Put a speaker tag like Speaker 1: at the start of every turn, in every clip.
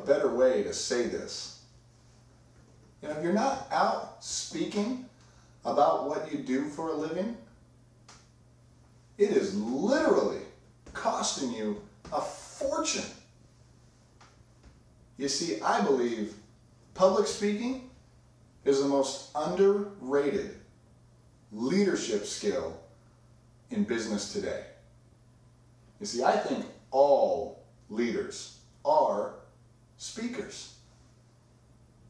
Speaker 1: better way to say this. You know, if you're not out speaking about what you do for a living, it is literally costing you a fortune. You see, I believe public speaking is the most underrated leadership skill in business today. You see, I think all leaders are speakers.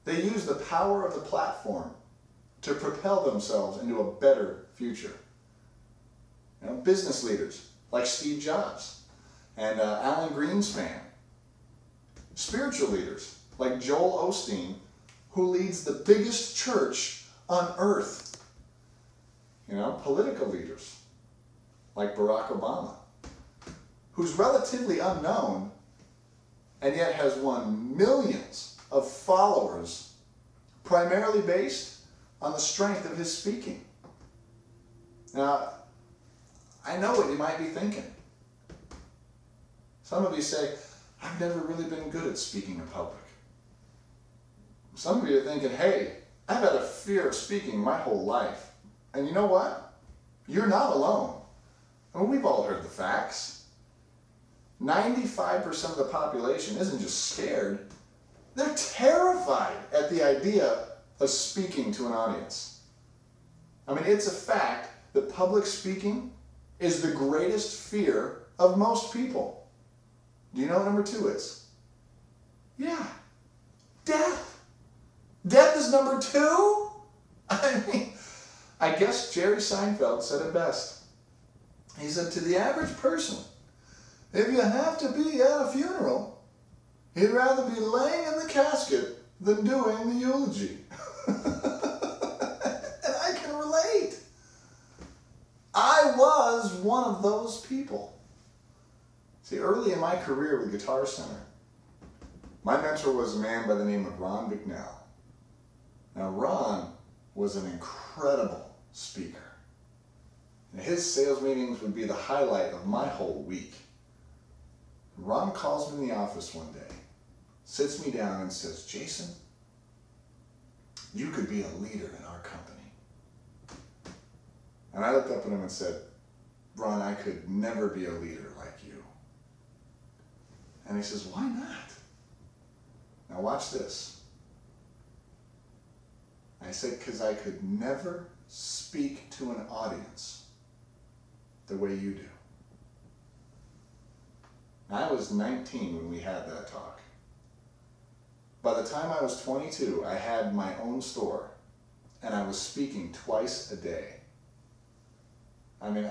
Speaker 1: They use the power of the platform to propel themselves into a better future. You know, business leaders like Steve Jobs and Alan Greenspan. Spiritual leaders like Joel Osteen, who leads the biggest church on earth. You know, political leaders like Barack Obama, who's relatively unknown and yet has won millions of followers, primarily based on the strength of his speaking. Now, I know what you might be thinking. Some of you say, I've never really been good at speaking in public. Some of you are thinking, hey, I've had a fear of speaking my whole life. And you know what? You're not alone. I mean, we've all heard the facts. 95% of the population isn't just scared, they're terrified at the idea of speaking to an audience. I mean, it's a fact that public speaking is the greatest fear of most people. Do you know what number 2 is? Yeah, death. Death is number 2? I mean, I guess Jerry Seinfeld said it best. He said, to the average person, if you have to be at a funeral, he'd rather be laying in the casket than doing the eulogy. And I can relate. I was one of those people. See, early in my career with Guitar Center, my mentor was a man by the name of Ron Vignette. Now, Ron was an incredible speaker. And his sales meetings would be the highlight of my whole week. Ron calls me in the office one day, sits me down and says, Jason, you could be a leader in our company. And I looked up at him and said, Ron, I could never be a leader like you. And he says, why not? Now watch this. I said, because I could never speak to an audience the way you do. I was 19 when we had that talk. By the time I was 22, I had my own store, and I was speaking twice a day. I mean,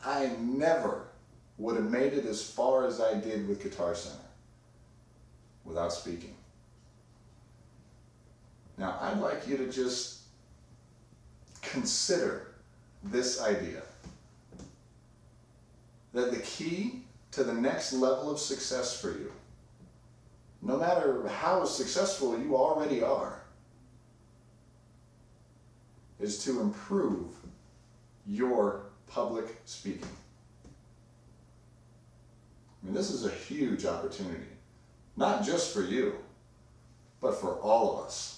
Speaker 1: I never would have made it as far as I did with Guitar Center without speaking. Now, I'd like you to just consider this idea, that the key to the next level of success for you, no matter how successful you already are, is to improve your public speaking. I mean, this is a huge opportunity, not just for you, but for all of us.